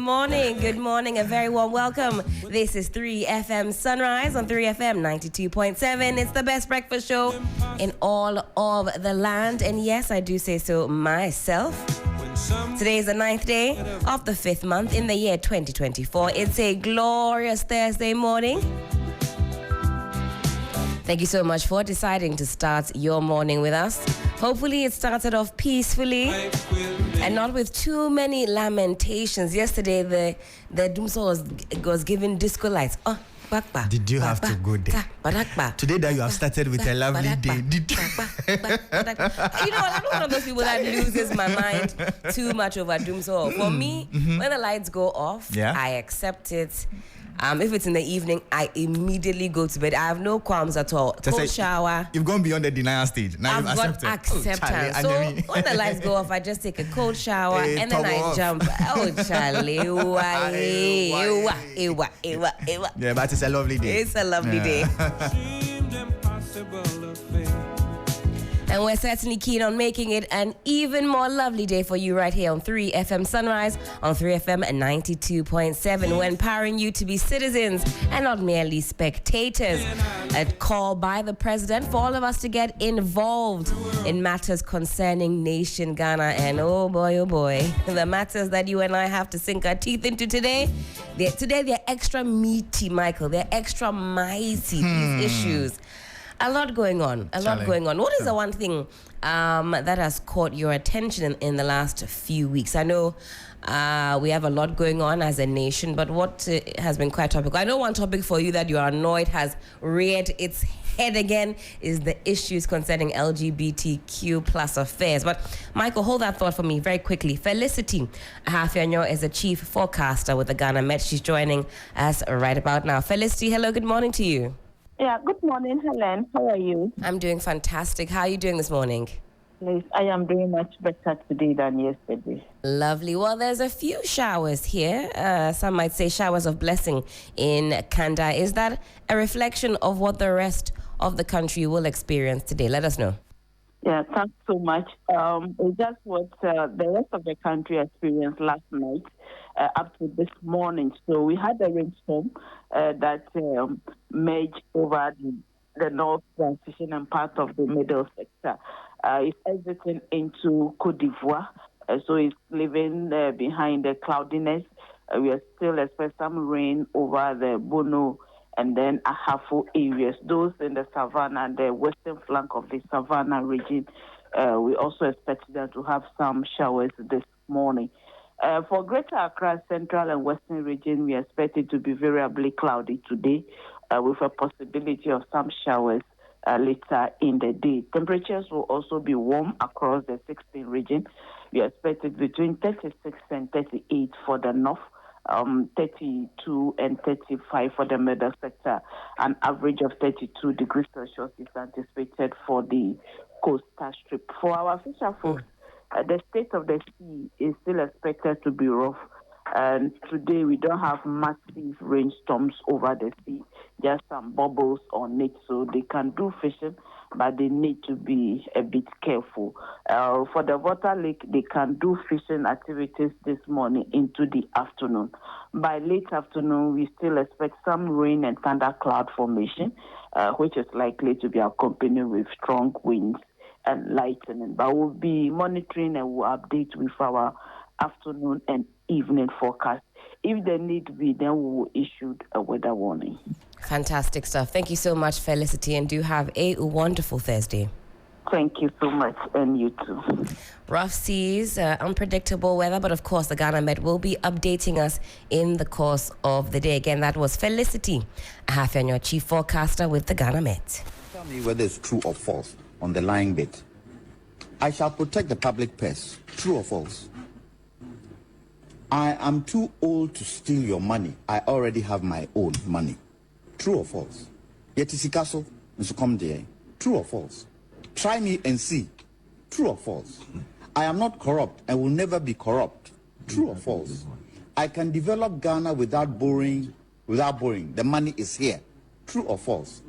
Good morning, a very warm welcome. This is 3FM Sunrise on 3FM 92.7. It's the best breakfast show in all of the land. And yes, I do say so myself. Today is the 9th day of the 5th month in the year 2024. It's a glorious Thursday morning. Thank you so much for deciding to start your morning with us. Hopefully it started off peacefully and not with too many lamentations. Yesterday the Dumso was given disco lights. Oh, did you have to go there? Today that you have started with a lovely day. Did you? You know, I'm one of those people that loses my mind too much over Dumso. For me, when the lights go off, I accept it. If it's in the evening, I immediately go to bed. I have no qualms at all. Cold shower. You've gone beyond the denial stage. Now I've got acceptance. So when the lights go off, I just take a cold shower and then I jump. Oh, Charlie. Yeah, but it's a lovely day. It's a lovely day. And we're certainly keen on making it an even more lovely day for you right here on 3FM Sunrise on 3FM 92.7. We're empowering you to be citizens and not merely spectators. A call by the president for all of us to get involved in matters concerning nation Ghana. And oh boy, the matters that you and I have to sink our teeth into today. They're extra meaty, Michael. They're extra mighty, these issues. A lot going on. What is the one thing that has caught your attention in the last few weeks? I know we have a lot going on as a nation, but what has been quite topical? I know one topic for you that you are annoyed has reared its head again is the issues concerning LGBTQ plus affairs. But Michael, hold that thought for me very quickly. Felicity Ahafionyo is a chief forecaster with the Ghana Met. She's joining us right about now. Felicity, hello, good morning to you. Yeah, good morning, Helen. How are you? I'm doing fantastic. How are you doing this morning? Please, I am doing much better today than yesterday. Lovely. Well, there's a few showers here. Some might say showers of blessing in Kanda. Is that a reflection of what the rest of the country will experience today? Let us know. Yeah, thanks so much. It's just what the rest of the country experienced last night up to this morning. So we had a rainstorm that merged over the north transition and part of the middle sector. It's exiting into Côte d'Ivoire, so it's leaving behind the cloudiness. We are still expect some rain over the Bono and then Ahafo areas. Those in the savannah and the western flank of the savannah region, we also expect them to have some showers this morning. For Greater Accra, Central and Western region, we expect it to be variably cloudy today with a possibility of some showers later in the day. Temperatures will also be warm across the 16 region. We expect it between 36 and 38 for the north, 32 and 35 for the middle sector. An average of 32 degrees Celsius is anticipated for the coastal strip. For our fisher folks, the state of the sea is still expected to be rough. And today we don't have massive rainstorms over the sea, just some bubbles on it. So they can do fishing, but they need to be a bit careful. For the water lake, they can do fishing activities this morning into the afternoon. By late afternoon, we still expect some rain and thundercloud formation, which is likely to be accompanied with strong winds and lightning. But we'll be monitoring and we'll update with our afternoon and evening forecast. If there need be, then we will issue a weather warning. Fantastic stuff. Thank you so much, Felicity, and do have a wonderful Thursday. Thank you so much, and you too. Rough seas, unpredictable weather, but of course the Ghana Met will be updating us in the course of the day. Again, that was Felicity Ahafionyo, chief forecaster with the Ghana Met. Tell me whether it's true or false on the lying bit. I shall protect the public purse. True or false? I am too old to steal your money. I already have my own money. True or false? Yet is castle, Mr. Comde. True or false? Try me and see. True or false? I am not corrupt and will never be corrupt. True or false? I can develop Ghana without borrowing. The money is here. True or false?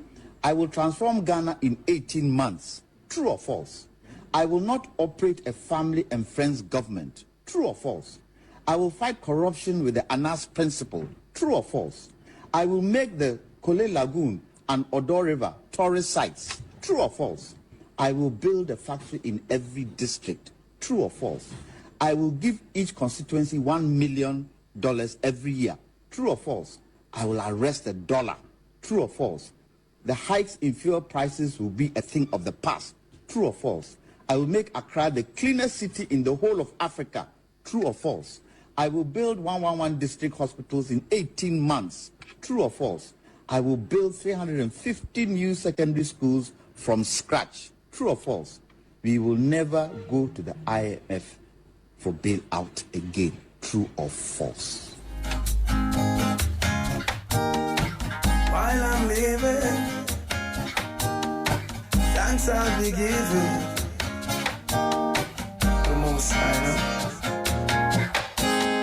I will transform Ghana in 18 months. True or false? I will not operate a family and friends government. True or false? I will fight corruption with the Anas principle. True or false? I will make the Kole Lagoon and Odo River tourist sites. True or false? I will build a factory in every district. True or false? I will give each constituency $1 million every year. True or false? I will arrest the dollar. True or false? The hikes in fuel prices will be a thing of the past. True or false? I will make Accra the cleanest city in the whole of Africa. True or false? I will build 111 district hospitals in 18 months. True or false? I will build 350 new secondary schools from scratch. True or false? We will never go to the IMF for bailout again. True or false? While I'm living, thanks I'll be giving. The most I know.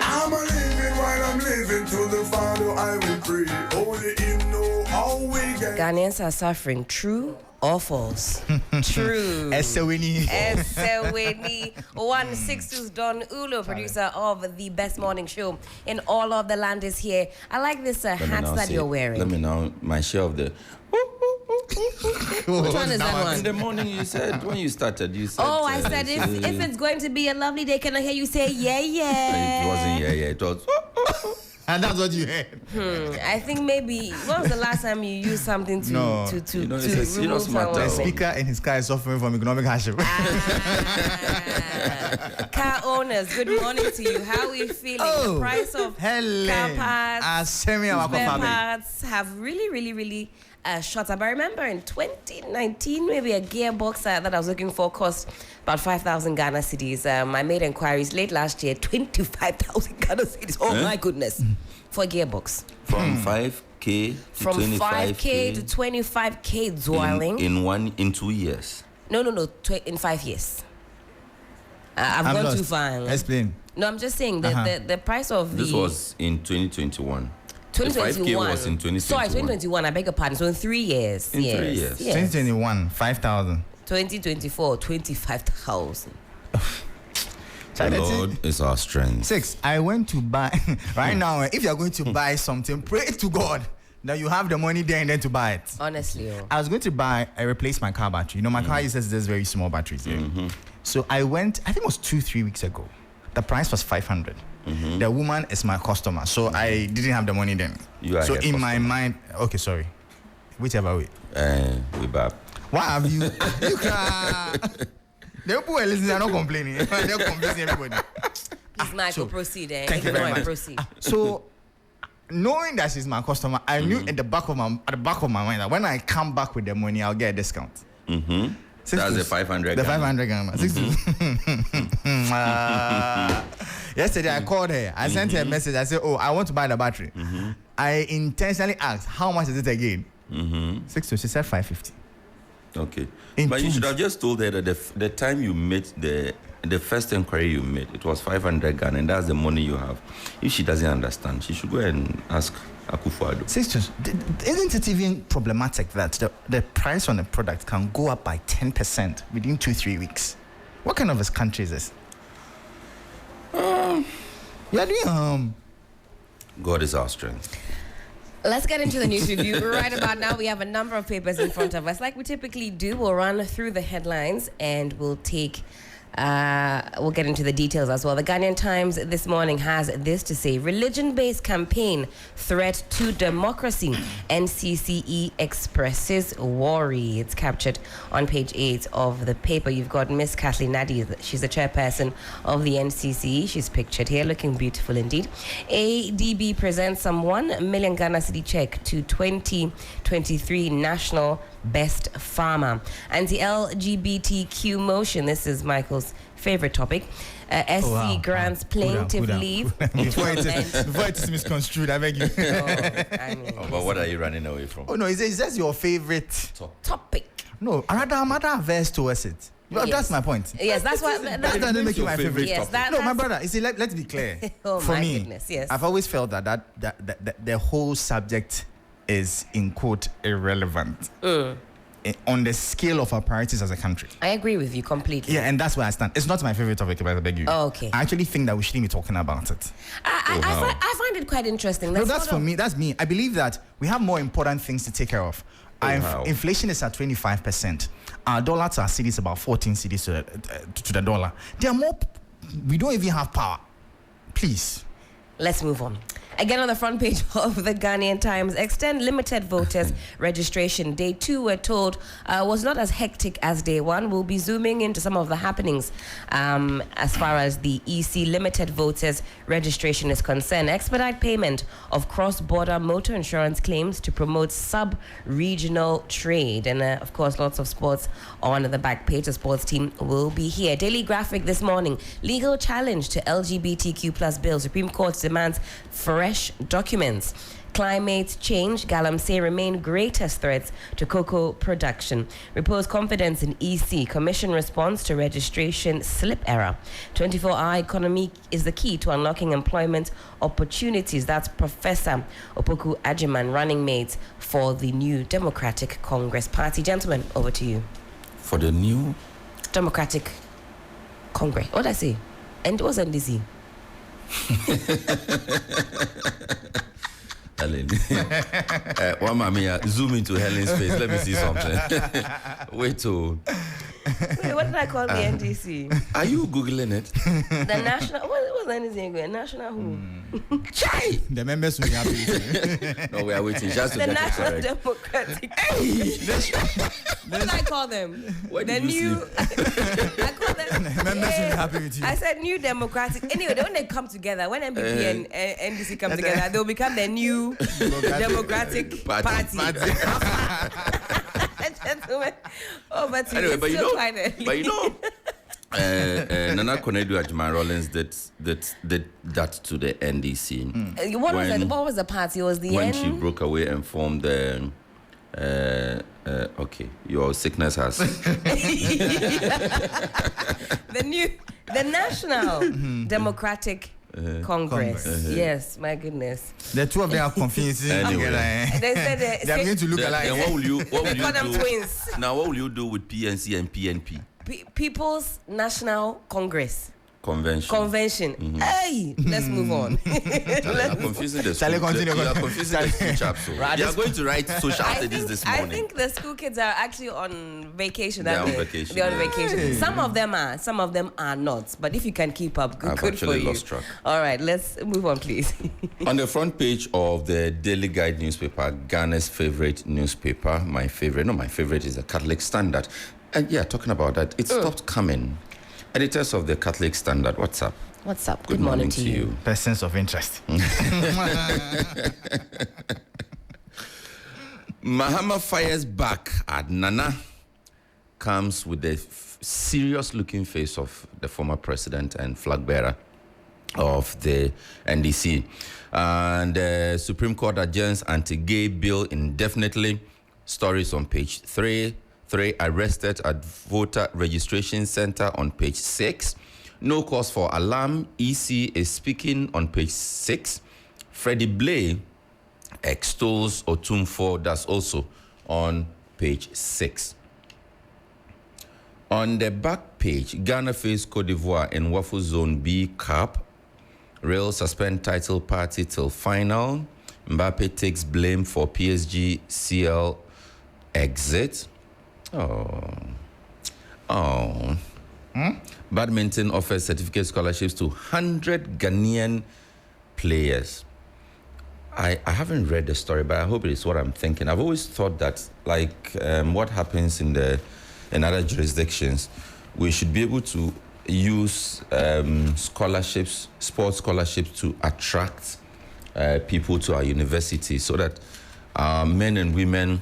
I'm a living while I'm living to the Father I will pray. Only Him know how we get. Ghanaians are suffering. True or false? True. Esewini. One Sixtus Don Ulo, producer of the best morning show in all of the land, is here. I like this hats that you're wearing. Let me know my share of the. Which one is that one? In the morning, you said when you started, you said. Oh, I said if it's going to be a lovely day, can I hear you say yeah? It wasn't yeah. It was. And that's what you heard. I think maybe when was the last time you used something to remove someone? The speaker in his car is suffering from economic hardship. Car owners, good morning to you. How are you feeling? The price of Helen, car parts, spare parts have really shot up. I remember in 2019, maybe a gearbox that I was looking for cost about 5,000 Ghana cedis. I made inquiries late last year, 25,000 Ghana cedis. Oh my goodness, for a gearbox. From 5K to 5K to 25K, dwelling. In 2 years. No, in 5 years. I've I'm gone lost. too far. Explain. No, I'm just saying the price of This was in 2021. 2021. The 5K was in 2021. Sorry, 2021. I beg your pardon. So in 3 years. In 3 years. 2021, 5,000. 2024, 25,000. The Lord is our strength. 6. I went to buy right now. If you are going to buy something, pray to God that you have the money there and then to buy it. Honestly, I was going to replace my car battery. You know, my car uses this very small batteries. Yeah? So I went. I think it was 2-3 weeks ago. The price was 500. The woman is my customer, so I didn't have the money then. So in my mind, okay, sorry, whichever way. We back. Why have you? You can. The people who are listening are not complaining. They're confusing everybody. It's Michael, proceed. Thank you very much. Proceed. So, knowing that she's my customer, I knew at the back of my mind that when I come back with the money, I'll get a discount. That's the 500. The 500 Ghana. Yesterday I called her. I sent her a message. I said, "Oh, I want to buy the battery." I intentionally asked, "How much is it again?" Sixtus. She said 550. Okay. But you should have just told her that the time you made the first inquiry you made, it was 500 Ghana, and that's the money you have. If she doesn't understand, she should go and ask Akufo-Addo. Sisters, isn't it even problematic that the price on the product can go up by 10% within 2-3 weeks? What kind of a country is this? Yeah, God is our strength. Let's get into the news review. Right about now, we have a number of papers in front of us. Like we typically do, we'll run through the headlines and we'll get into the details as well. The Ghanaian Times this morning has this to say: religion-based campaign threat to democracy. NCCE expresses worry. It's captured on page 8 of the paper. You've got Miss Kathleen Nadi. She's the chairperson of the NCCE. She's pictured here, looking beautiful indeed. ADB presents some 1 million Ghana cedi check to 2023 National Best Farmer. Anti-LGBTQ motion. This is Michael's favorite topic. SC grants plaintiff leave. Before it is misconstrued, I beg you. But what are you running away from? Oh no, is that your favorite topic? No, I'm rather averse towards it. Well, yes. That's my point. Yes, that's why. That doesn't make you my favorite. Yes, no, my brother. You see, let's be clear. Oh, for my me, goodness, yes. I've always felt that the whole subject is, in quote, irrelevant. on the scale of our priorities as a country. I agree with you completely. Yeah, and that's where I stand. It's not my favorite topic, but I beg you. Oh, okay. I actually think that we shouldn't be talking about it. I find it quite interesting. That's for me. That's me. I believe that we have more important things to take care of. Inflation is at 25%. Our dollar to our cedi is about 14 cedis to the dollar. There are more. We don't even have power. Please. Let's move on. Again, on the front page of the Ghanaian Times, extend limited voters registration. Day 2, we're told, was not as hectic as day 1. We'll be zooming into some of the happenings as far as the EC limited voters registration is concerned. Expedite payment of cross-border motor insurance claims to promote sub-regional trade. And, of course, lots of sports on the back page. The sports team will be here. Daily Graphic this morning, legal challenge to LGBTQ plus bill. Supreme Court demands fresh documents. Climate change, Galamsey remain greatest threats to cocoa production. Repose confidence in EC. Commission response to registration slip error. 24-hour economy is the key to unlocking employment opportunities. That's Professor Opoku Ajiman, running mate for the new Democratic Congress Party. Gentlemen, over to you. For the new Democratic Congress. What did I say? And it was NDC. Helen. One mamia, zoom into Helen's face. Let me see something. Wait to. Wait, what did I call the NDC? Are you Googling it? The national. What was the NDC again? National who? Chai! The members will be happy with you. No, we are waiting just to The get National it correct. Democratic. What did I call them? What The did you new. see? I call them. The members will be happy with you. I said new democratic. Anyway, when they come together, when MPP and NDC come together, they'll become the new democratic party. Gentlemen, over to Anyway, you. but you Still know, quite early. but you know, Nana Konedu Ajman Rollins did that to the NDC. What was the party? It was the when N? she broke away and formed the. Okay, your sickness has. the National Democratic Congress. Yes, my goodness. The two of them are confusing Anyway. together. They said They are going to look alike. Then what will you they call them do? twins. Now, what will you do with PNC and PNP People's National Congress. convention? Hey, let's move on. You are confusing the Shall I school. continue? You are confusing the school chaps. So. You are going to write social studies this morning. I think the school kids are actually on vacation. They're aren't on they? vacation, They're on yeah. vacation. Some of them are not. But if you can keep up, I've good for actually you. lost track. All right, let's move on, please. On the front page of the Daily Guide newspaper, Ghana's favorite newspaper, my favorite is the Catholic Standard. And yeah, talking about that, it stopped coming. Editors of the Catholic Standard, what's up? What's up? Good morning to you. Persons of interest. Mahama fires back at Nana, comes with the serious-looking face of the former president and flag bearer of the NDC. And the Supreme Court adjourns anti-gay bill indefinitely. Stories on page 3. 3 arrested at voter registration center on page 6. No cause for alarm. EC is speaking on page 6. Freddie Blay extols Otumfo. That's also on page 6. On the back page, Ghana faced Cote d'Ivoire in Waffle Zone B Cup. Real suspend title party till final. Mbappe takes blame for PSG CL exit. Badminton offers certificate scholarships to 100 Ghanaian players. I haven't read the story, but I hope it is what I'm thinking. I've always thought that, like what happens in other jurisdictions, we should be able to use scholarships, sports scholarships, to attract people to our university, so that men and women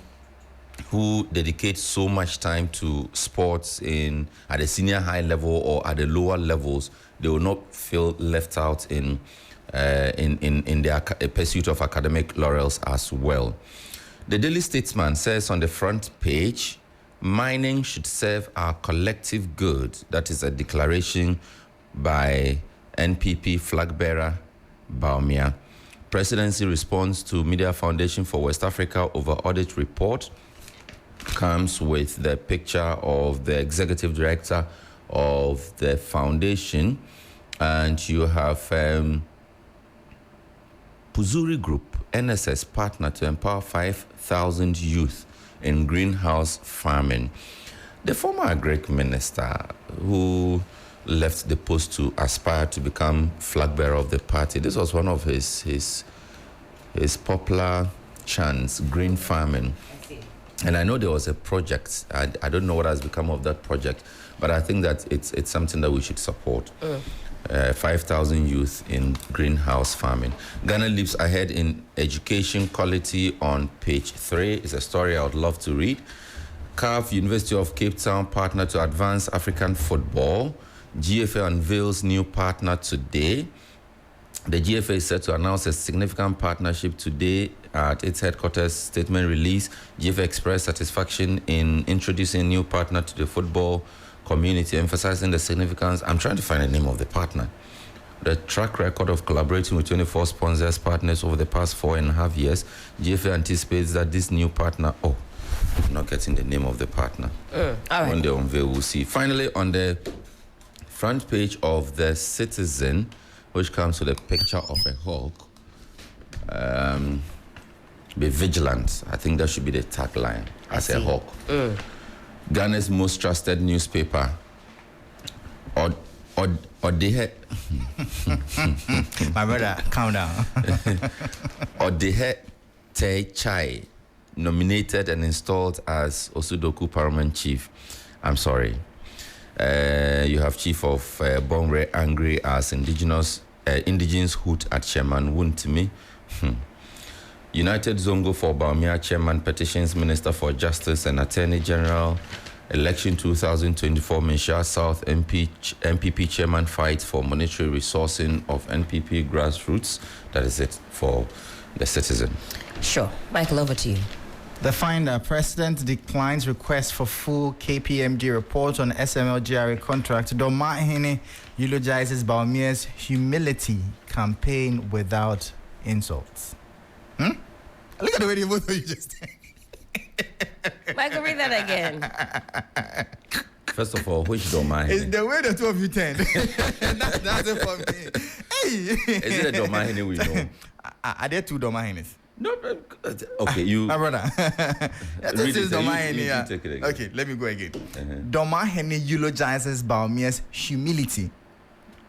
who dedicate so much time to sports at the senior high level or at the lower levels, they will not feel left out in their pursuit of academic laurels as well. The Daily Statesman says on the front page, mining should serve our collective good. That is a declaration by NPP flag bearer Baumia. Presidency responds to Media Foundation for West Africa over audit report. comes with the picture of the executive director of the foundation, and you have Puzuri Group, NSS partner to empower 5,000 youth in greenhouse farming. The former agric minister who left the post to aspire to become flag bearer of the party, this was one of his popular chants, green farming. And I know there was a project. I don't know what has become of that project, but I think that it's something that we should support. 5,000 youth in greenhouse farming. Ghana leaps ahead in education quality on page 3. It's a story I would love to read. CAF, University of Cape Town, partner to advance African football. GFA unveils new partner today. The GFA is set to announce a significant partnership today at its headquarters. Statement release. GFA expressed satisfaction in introducing new partner to the football community, emphasizing the significance. I'm trying to find the name of the partner. The track record of collaborating with 24 sponsors, partners over the past 4.5 years. GFA anticipates that this new partner, I'm not getting the name of the partner. All right. When they unveil, we'll see. Finally, on the front page of the Citizen, which comes with a picture of a hawk, be vigilant. I think that should be the tagline, as a hawk. Ghana's most trusted newspaper, Odehe. My brother, calm down. Odehe Te Chai, nominated and installed as Osudoku Parliament Chief. I'm sorry. You have Chief of Bongre Angry as Indigenous Hood at Chairman Wuntimi. United Zongo for Baumia Chairman, Petitions Minister for Justice and Attorney General. Election 2024 Minsha South MPP Chairman fights for monetary resourcing of NPP grassroots. That is it for the Citizen. Sure. Michael, over to you. The Finder, President declines request for full KPMG report on SML GRA contract. Domahene eulogizes Baumia's humility campaign without insults. Look at the way you both of you just Michael, read that again. First of all, which Domahene? It's the way the two of you turned. That's it for me. Hey! Is it a Domahene we know? Are there two Domahenes? No, okay, you. My brother. This is Domahene. You take it again. Okay, let me go again. Domahene eulogizes Baumia's humility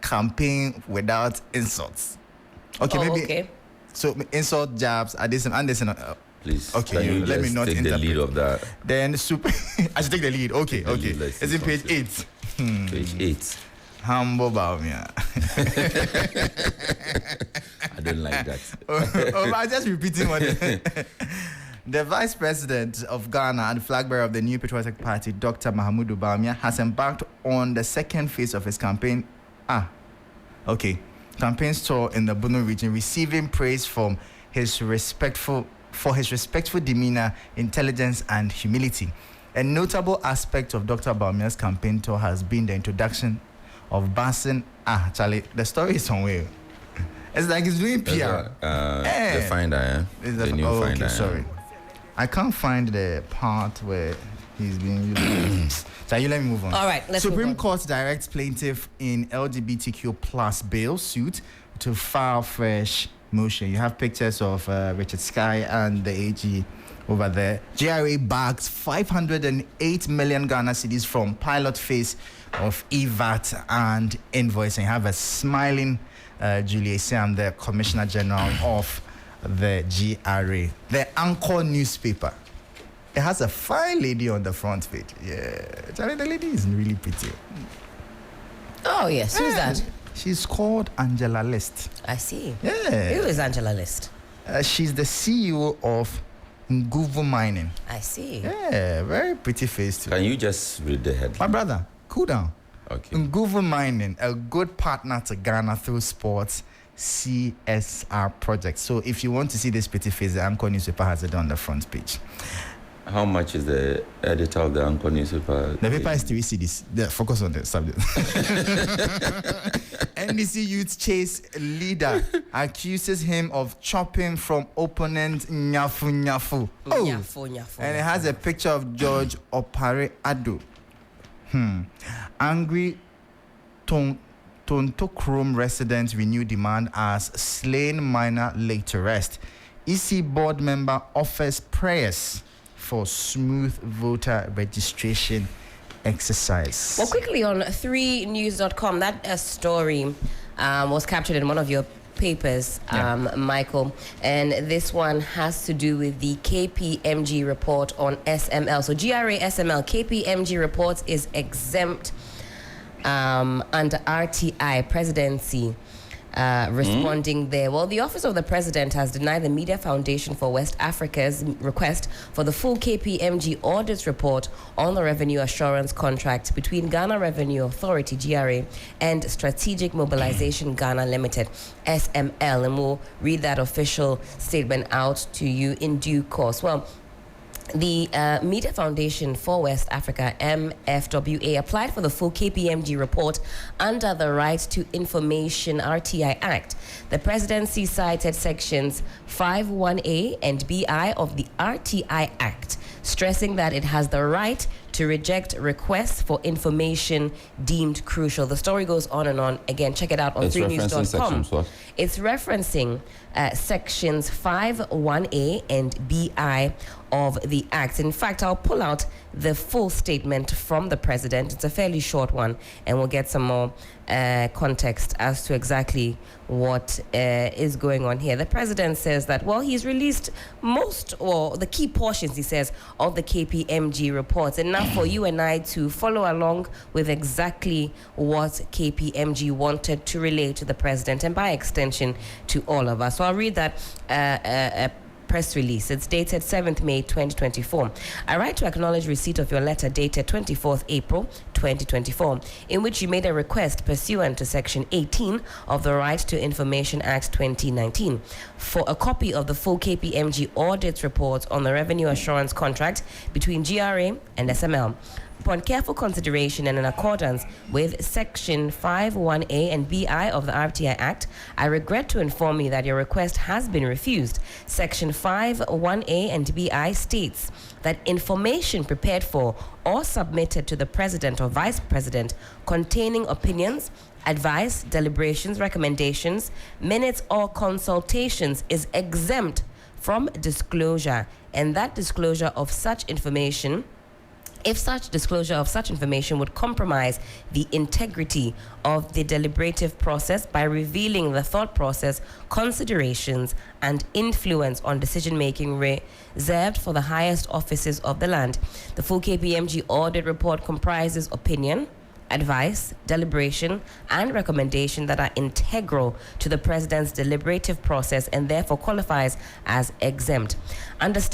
campaign without insults. Okay, maybe. Okay. So insult jabs, Anderson. Please. Okay, you let me not take interpret. the lead of that. Then I should take the lead. Okay. It's in page 8. Page 8. Humble Baumia. I don't like that. I'm just repeating what the Vice President of Ghana and flag bearer of the New Patriotic Party, Dr. Mahamudu Baumia, has embarked on the second phase of his campaign. Campaign tour in the Bunu region, receiving praise from his respectful demeanor, intelligence, and humility. A notable aspect of Dr. Baumia's campaign tour has been the introduction of Basin. Charlie, the story is somewhere. It's like he's doing PR. The Finder, the new Finder. Okay, sorry. I can't find the part where he's being used. So you let me move on. All right, let's Supreme move on. Court directs plaintiff in LGBTQ plus bail suit to file fresh motion. You have pictures of Richard Sky and the AG over there. GRA bags 508 million Ghana cedis from pilot phase of EVAT and invoicing. You have a smiling Julia Sam, the Commissioner General of the GRA. The Anchor newspaper. It has a fine lady on the front page. Yeah. Charlie, the lady is really pretty. Oh, yes. Who's that? She's called Angela List. I see. Yeah. Who is Angela List? She's the CEO of Nguvu Mining. I see. Yeah, very pretty face too. Can you just read the headline? My brother, cool down. Okay. Nguvu Mining, a good partner to Ghana through sports CSR project. So if you want to see this pretty face, the Anchor newspaper has it on the front page. How much is the editor of the Anchor newspaper? The paper is 3 CDs. Focus on the subject. NDC Youth Chase leader accuses him of chopping from opponent Nyafu Nyafu. Oh. Nyafu. And it has a picture of George Opare Ado. Angry Tontokrom residents renew demand as slain miner laid to rest. EC board member offers prayers for smooth voter registration exercise. Well, quickly on 3news.com, that story was captured in one of your papers, Michael, and this one has to do with the KPMG report on SML. So GRA SML, KPMG reports is exempt under RTI presidency. Responding there. Well, the Office of the President has denied the Media Foundation for West Africa's request for the full KPMG audit report on the revenue assurance contract between Ghana Revenue Authority, GRA, and Strategic Mobilization Ghana Limited, SML. And we'll read that official statement out to you in due course. Well, the Media Foundation for West Africa, MFWA, applied for the full KPMG report under the Right to Information RTI Act. The presidency cited sections 51A and BI of the RTI Act, stressing that it has the right to reject requests for information deemed crucial. The story goes on and on. Again, check it out on 3news.com. It's referencing sections 51A and BI of the Act. In fact, I'll pull out the full statement from the president. It's a fairly short one, and we'll get some more context as to exactly what is going on here. The president says that, well, he's released most, or the key portions, he says, of the KPMG reports, enough for you and I to follow along with exactly what KPMG wanted to relay to the president, and by extension to all of us. So I'll read that press release. It's dated 7th May 2024. I write to acknowledge receipt of your letter dated 24th April 2024, in which you made a request pursuant to Section 18 of the Right to Information Act 2019 for a copy of the full KPMG audit report on the revenue assurance contract between GRA and SML. Upon careful consideration and in accordance with Section 51A and BI of the RTI Act, I regret to inform you that your request has been refused. Section 51A and BI states that information prepared for or submitted to the President or Vice President containing opinions, advice, deliberations, recommendations, minutes, or consultations is exempt from disclosure, and that disclosure of such information, if such disclosure of such information would compromise the integrity of the deliberative process by revealing the thought process, considerations, and influence on decision-making reserved for the highest offices of the land. The full KPMG audit report comprises opinion, advice, deliberation, and recommendation that are integral to the President's deliberative process and therefore qualifies as exempt. Understand